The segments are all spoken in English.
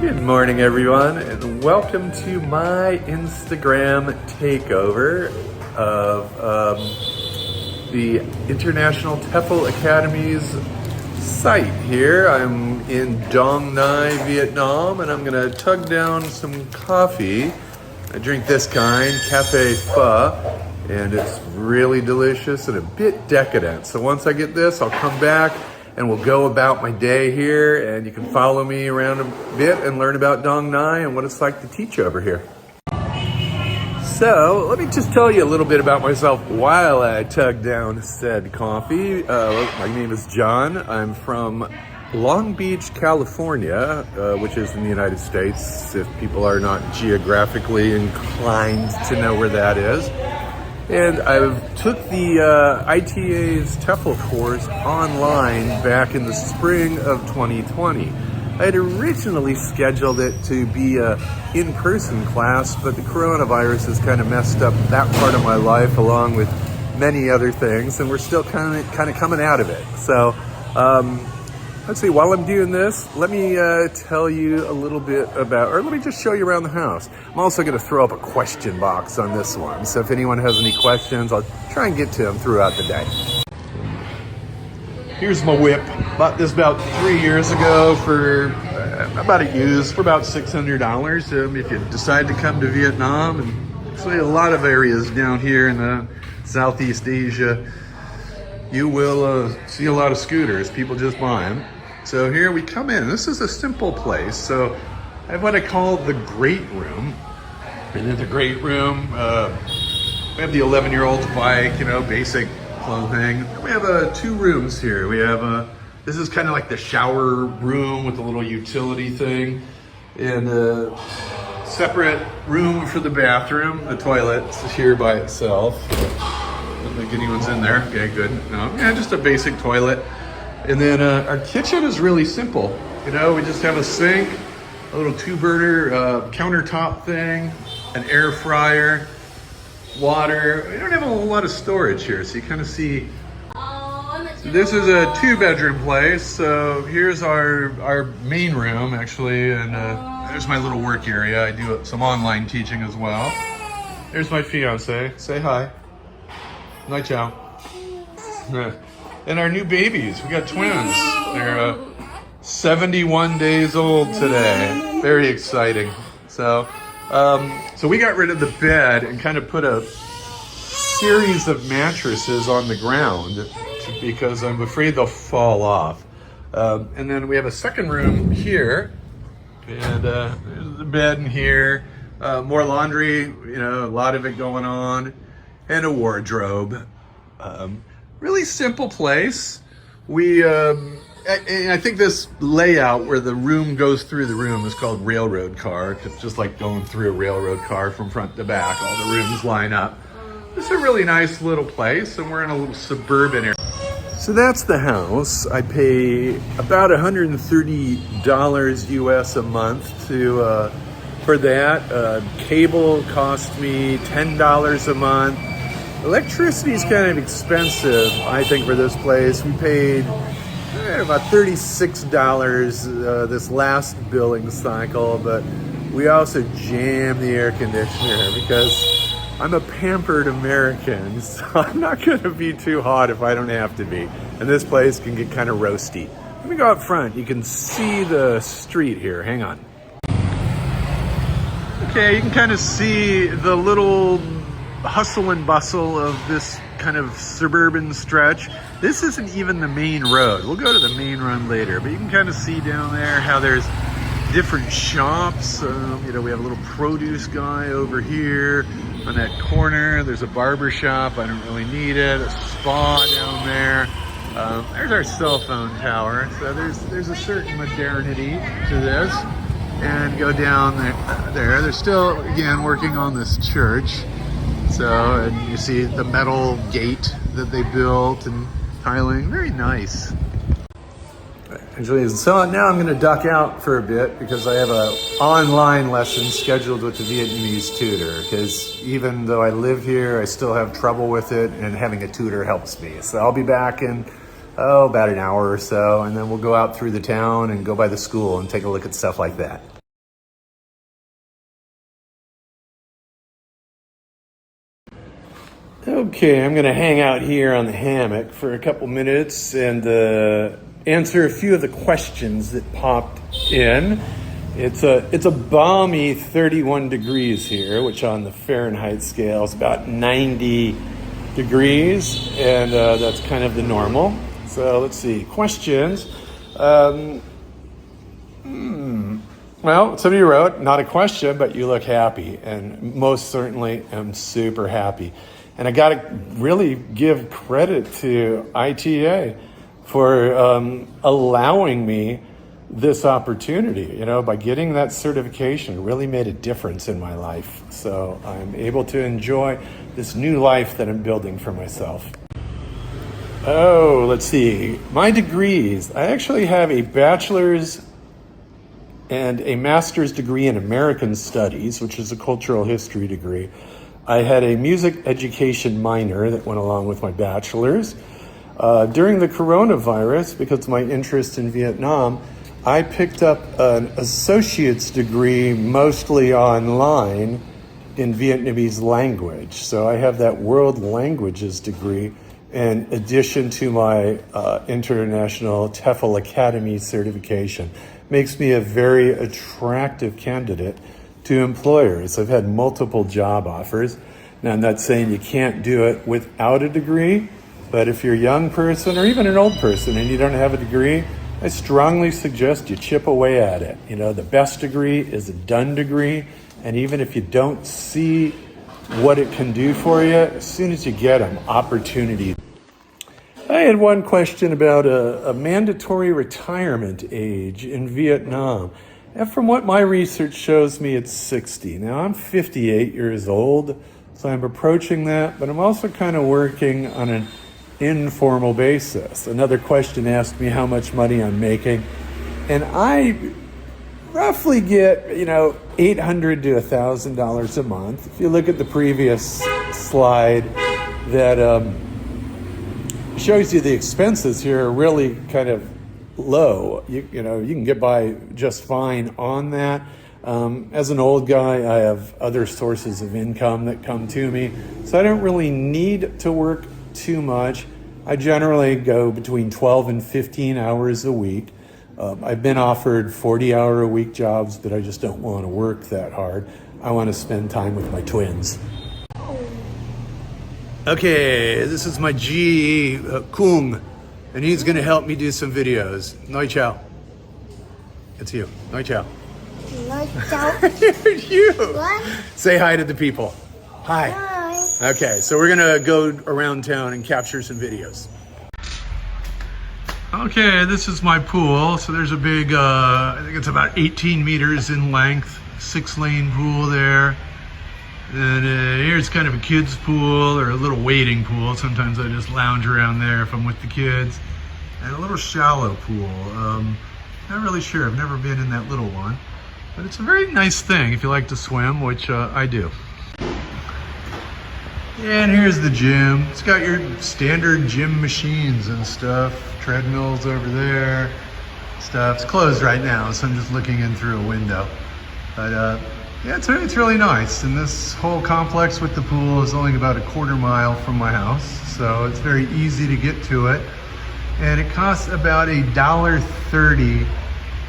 Good morning, everyone, and welcome to my Instagram takeover of the International TEFL Academy's site here. I'm in Dong Nai, Vietnam, and I'm gonna tug down some coffee. I drink this kind, Cafe Pho, and it's really delicious and a bit decadent. So once I get this, I'll come back and we'll go about my day here, and you can follow me around a bit and learn about Dong Nai and what it's like to teach over here. So let me just tell you a little bit about myself while I tug down said coffee. My name is John. I'm from Long Beach, California, which is in the United States, if people are not geographically inclined to know where that is. And I took the ITA's TEFL course online back in the spring of 2020. I had originally scheduled it to be a in-person class, but the coronavirus has kind of messed up that part of my life along with many other things, and we're still kind of coming out of it. So let's see, while I'm doing this, let me tell you a little bit about, or let me just show you around the house. I'm also going to throw up a question box on this one. So if anyone has any questions, I'll try and get to them throughout the day. Here's my whip. Bought this about 3 years ago for about $600. If you decide to come to Vietnam, and actually a lot of areas down here in Southeast Asia, you will see a lot of scooters. People just buy them. So here we come in. This is a simple place. So I have what I call the great room. And in the great room, we have the 11-year-old's bike, basic clothing. We have 2 rooms here. We have this is kind of like the shower room with a little utility thing, and a separate room for the bathroom. The toilet's here by itself. Don't think anyone's in there. Okay, good. No, yeah, just a basic toilet. And then our kitchen is really simple. We just have a sink, a little 2-burner countertop thing, an air fryer, water. We don't have a whole lot of storage here, so you kind of see. So this is a 2-bedroom place. So here's our main room, actually, and there's my little work area. I do some online teaching as well. There's my fiance. Say hi. Night, ciao. And our new babies. We got twins. They're 71 days old today. Very exciting. So we got rid of the bed and kind of put a series of mattresses on the ground because I'm afraid they'll fall off. And then we have a second room here, and there's the bed in here. More laundry, a lot of it going on, and a wardrobe. Really simple place. I think this layout where the room goes through the room is called railroad car. It's just like going through a railroad car from front to back. All the rooms line up. It's a really nice little place, and we're in a little suburban area. So that's the house. I pay about $130 US a month for that. Cable cost me $10 a month. Electricity is kind of expensive, I think, for this place. We paid about $36 this last billing cycle, but we also jammed the air conditioner because I'm a pampered American, so I'm not going to be too hot if I don't have to be. And this place can get kind of roasty. Let me go out front. You can see the street here. Hang on. Okay, you can kind of see the little hustle and bustle of this kind of suburban stretch. This isn't even the main road. We'll go to the main road later, but you can kind of see down there how there's different shops. We have a little produce guy over here on that corner. There's a barber shop. I don't really need it. A spa down there. There's our cell phone tower. So there's a certain modernity to this. And go down there. They're still, again, working on this church. So, and you see the metal gate that they built and tiling. Very nice. So now I'm going to duck out for a bit because I have an online lesson scheduled with the Vietnamese tutor, because even though I live here, I still have trouble with it, and having a tutor helps me. So I'll be back in about an hour or so, and then we'll go out through the town and go by the school and take a look at stuff like that. Okay, I'm going to hang out here on the hammock for a couple minutes and answer a few of the questions that popped in. It's a balmy 31 degrees here, which on the Fahrenheit scale is about 90 degrees, and that's kind of the normal. So let's see, questions. Well, somebody wrote, not a question, but you look happy, and most certainly am super happy. And I got to really give credit to ITA for allowing me this opportunity. You know, by getting that certification, it really made a difference in my life. So I'm able to enjoy this new life that I'm building for myself. Oh, let's see. My degrees. I actually have a bachelor's and a master's degree in American Studies, which is a cultural history degree. I had a music education minor that went along with my bachelor's. During the coronavirus, because of my interest in Vietnam, I picked up an associate's degree mostly online in Vietnamese language. So I have that world languages degree in addition to my international TEFL Academy certification. Makes me a very attractive candidate to employers. I've had multiple job offers. Now, I'm not saying you can't do it without a degree, but if you're a young person or even an old person and you don't have a degree, I strongly suggest you chip away at it. You know, the best degree is a done degree, and even if you don't see what it can do for you, as soon as you get them, opportunity. I had one question about a mandatory retirement age in Vietnam. And from what my research shows me, it's 60. Now, I'm 58 years old, so I'm approaching that, but I'm also kind of working on an informal basis. Another question asked me how much money I'm making, and I roughly get, $800 to $1,000 a month. If you look at the previous slide that shows you the expenses here are really kind of low. You can get by just fine on that. As an old guy, I have other sources of income that come to me, so I don't really need to work too much. I generally go between 12 and 15 hours a week. I've been offered 40-hour-a-week jobs, but I just don't want to work that hard. I want to spend time with my twins. Okay, this is my G, Kung, and he's going to help me do some videos. Noi chào. It's you. Noi chào. Noi chào. You. What? Say hi to the people. Hi. Hi. Okay, so we're going to go around town and capture some videos. Okay, this is my pool. So there's a big, I think it's about 18 meters in length, 6-lane pool there. And here's kind of a kid's pool or a little wading pool. Sometimes I just lounge around there if I'm with the kids. And a little shallow pool. Not really sure, I've never been in that little one. But it's a very nice thing if you like to swim, which I do. And here's the gym. It's got your standard gym machines and stuff. Treadmills over there, stuff. It's closed right now, so I'm just looking in through a window. But yeah, it's really nice. And this whole complex with the pool is only about a quarter mile from my house, so it's very easy to get to it. And it costs about $1.30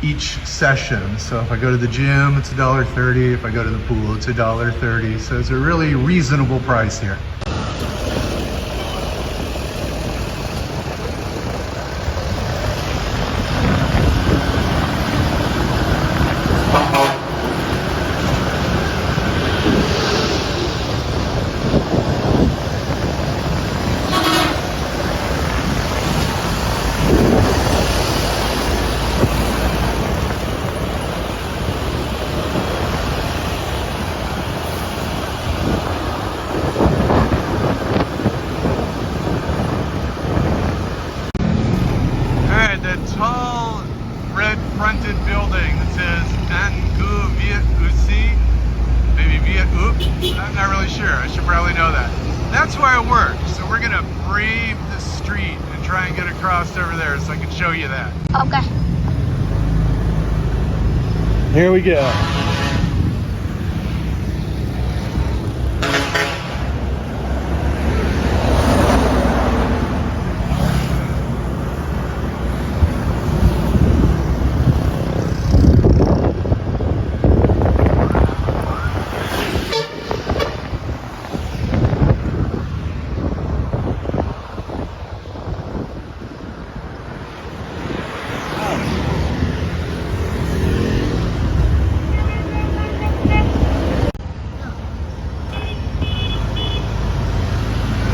each session. So if I go to the gym, it's $1.30. If I go to the pool, it's $1.30. So it's a really reasonable price here. Tall red fronted building that says Angu Viet Uc, maybe Viet Oop, I'm not really sure, I should probably know that. That's where I work, so we're gonna brave the street and try and get across over there so I can show you that. Okay. Here we go.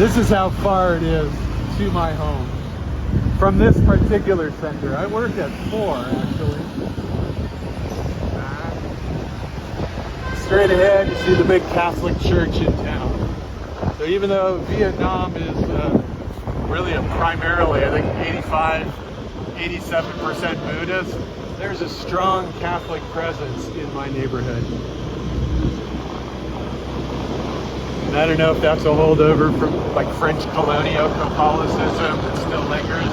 This is how far it is to my home from this particular center. I work at 4 actually. Straight ahead, you see the big Catholic church in town. So even though Vietnam is really primarily, I think 87% Buddhist, there's a strong Catholic presence in my neighborhood. And I don't know if that's a holdover from like French colonial Catholicism that still lingers.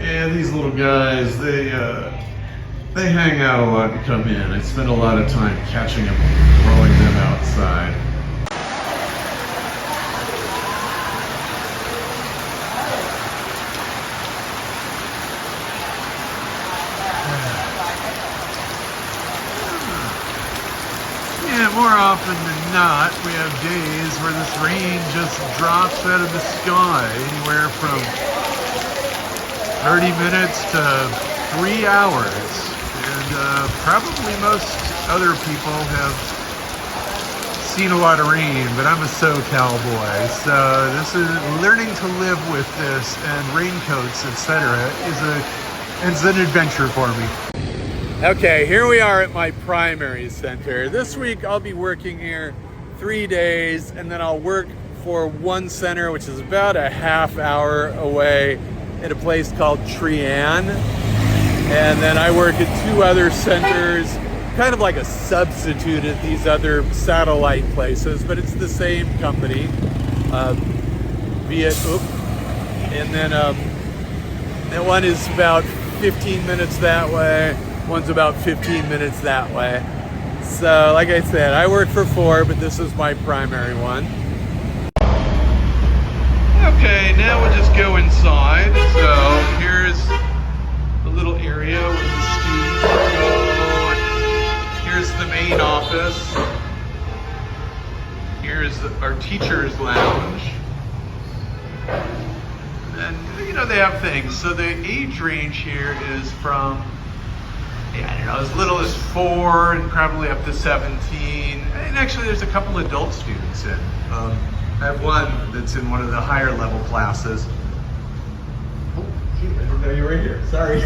Yeah, these little guys, they hang out a lot and come in. I spend a lot of time catching them, throwing them outside. Yeah, more often than not, we have days where this rain just drops out of the sky, anywhere from 30 minutes to 3 hours. And probably most other people have seen a lot of rain, but I'm a SoCal boy, so this is learning to live with this and raincoats, etc. is an adventure for me. Okay, here we are at my primary center. This week I'll be working here 3 days, and then I'll work for one center, which is about a half hour away, at a place called Trian. And then I work at 2 other centers, kind of like a substitute at these other satellite places, but it's the same company, Viet Up. And then that one is about 15 minutes that way, one's about 15 minutes that way. So like I said, I work for 4, but this is my primary one. Okay, now we'll just go inside. So here's the little area where the students go. Here's the main office. Here's our teacher's lounge. And you know, they have things. So the age range here is from, I don't know, as little as 4 and probably up to 17. And actually there's a couple adult students in. I have one that's in one of the higher level classes. Oh, shoot, I didn't know you were here. Sorry.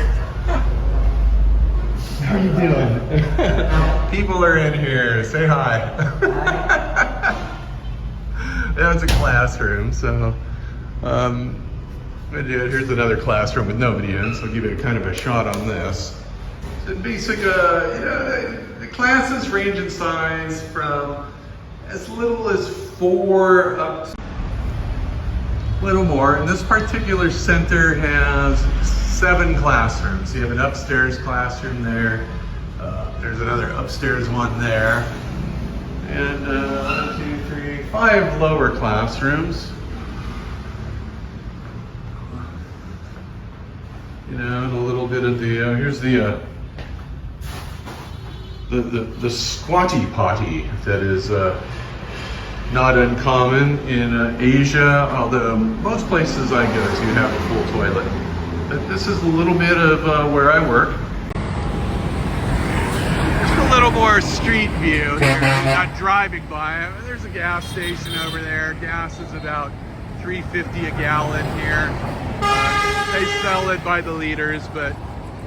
How are you doing? People are in here. Say hi. Yeah, it's a classroom, so here's another classroom with nobody in, so I'll give you kind of a shot on this. So basic, the classes range in size from as little as 4 up to a little more. And this particular center has 7 classrooms. You have an upstairs classroom there. There's another upstairs one there. And 1, 2, 3, 5 lower classrooms. You know, and a little bit of the, here's the squatty potty that is not uncommon in Asia, although most places I go to have a full toilet. But this is a little bit of where I work. Just a little more street view here, not driving by. There's a gas station over there. Gas is about $3.50 a gallon here. They sell it by the liters, but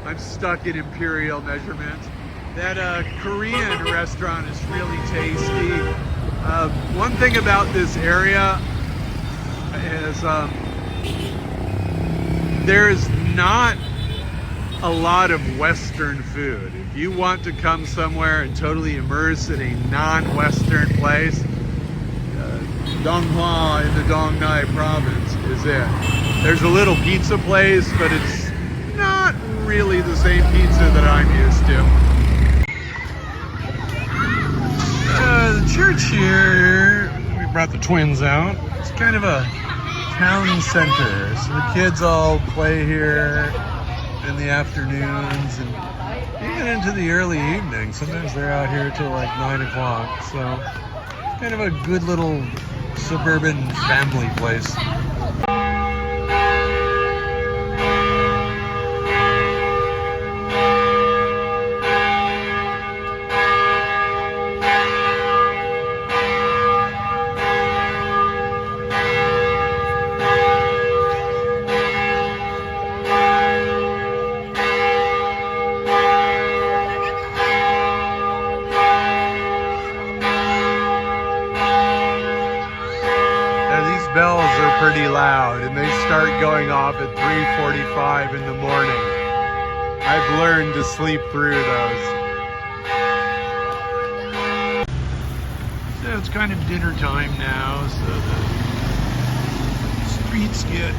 I'm stuck in imperial measurements. That Korean restaurant is really tasty. One thing about this area is there's not a lot of Western food. If you want to come somewhere and totally immerse in a non-Western place, Donghua in the Dong Nai province is it. There's a little pizza place, but it's not really the same pizza that I'm used to. The church here, we brought the twins out. It's kind of a town center, so the kids all play here in the afternoons and even into the early evening. Sometimes they're out here till like 9 o'clock, so it's kind of a good little suburban family place. pretty loud, and they start going off at 3:45 in the morning. I've learned to sleep through those. So it's kind of dinner time now, so the streets get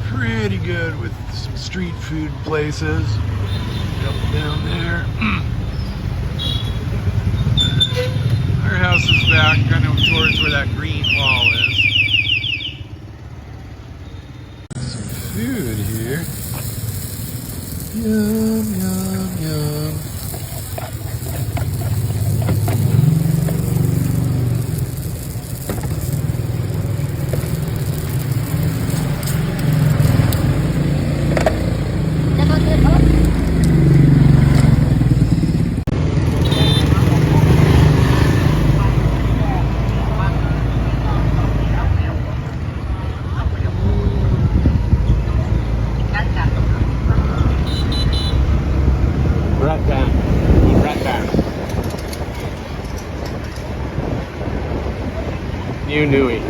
pretty good with some street food places. Up down there. Our house is back kind of towards where that green wall is. Some food here. Yum, yum, yum. New Nui.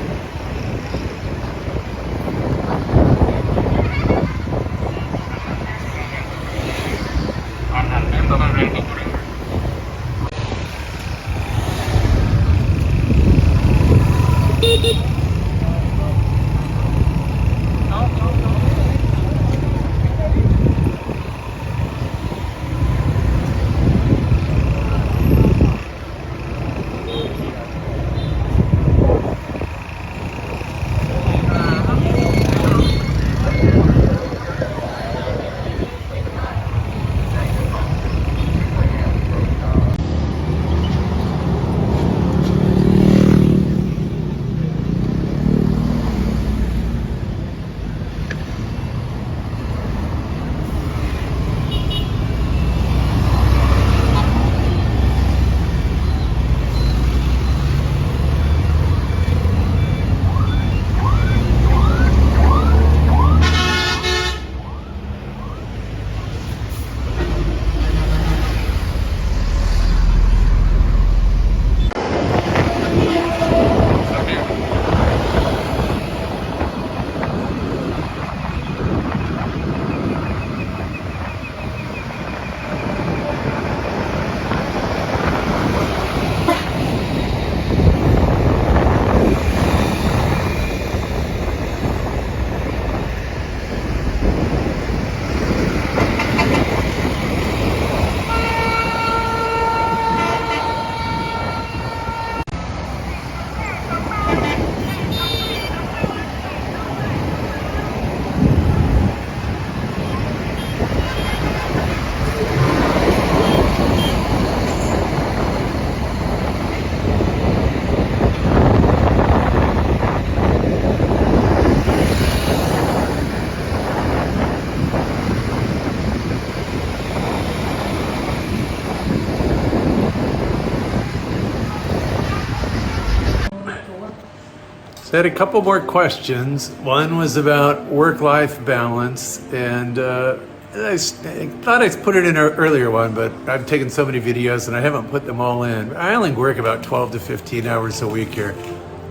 I had a couple more questions. One was about work-life balance, and I thought I put it in an earlier one, but I've taken so many videos and I haven't put them all in. I only work about 12 to 15 hours a week here.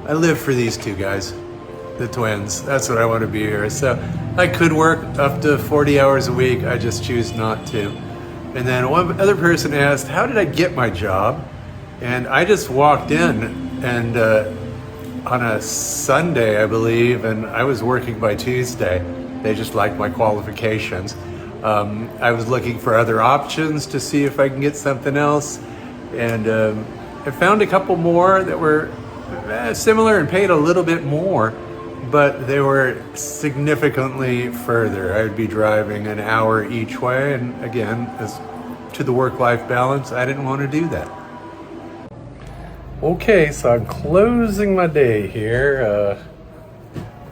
I live for these two guys, the twins. That's what I want to be here. So I could work up to 40 hours a week. I just choose not to. And then one other person asked, how did I get my job? And I just walked in and on a Sunday, I believe, and I was working by Tuesday. They just liked my qualifications. I was looking for other options to see if I can get something else. And I found a couple more that were similar and paid a little bit more, but they were significantly further. I would be driving an hour each way. And again, as to the work-life balance, I didn't want to do that. Okay, so I'm closing my day here.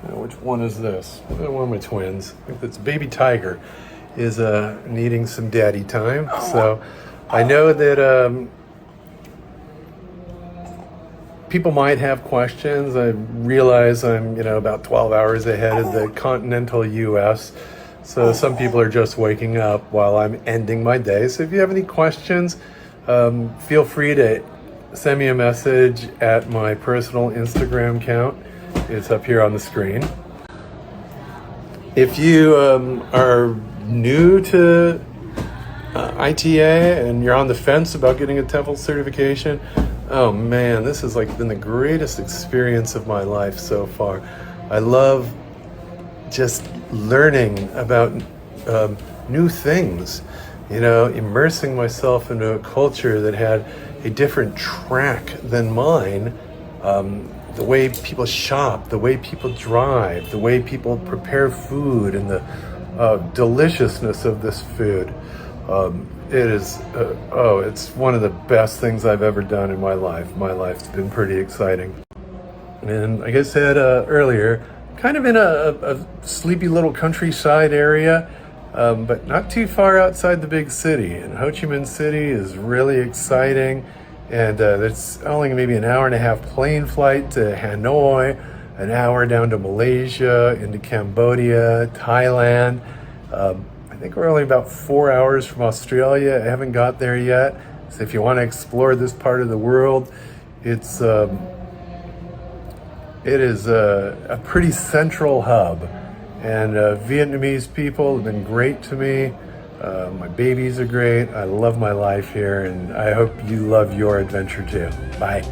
Which one is this? One of my twins. I think that's Baby Tiger is needing some daddy time. So I know that people might have questions. I realize I'm about 12 hours ahead of the continental US. So some people are just waking up while I'm ending my day. So if you have any questions, feel free to send me a message at my personal Instagram account. It's up here on the screen. If you are new to ITA and you're on the fence about getting a TEFL certification, oh man, this has like been the greatest experience of my life so far. I love just learning about new things, you know, immersing myself into a culture that had a different track than mine. The way people shop, the way people drive, the way people prepare food, and the deliciousness of this food. It is, it's one of the best things I've ever done in my life. My life's been pretty exciting. And like I said earlier, kind of in a sleepy little countryside area, but not too far outside the big city. And Ho Chi Minh City is really exciting. And it's only maybe an hour and a half plane flight to Hanoi, an hour down to Malaysia, into Cambodia, Thailand. I think we're only about 4 hours from Australia. I haven't got there yet. So if you want to explore this part of the world, it is a pretty central hub. And Vietnamese people have been great to me. My babies are great. I love my life here, and I hope you love your adventure too. Bye.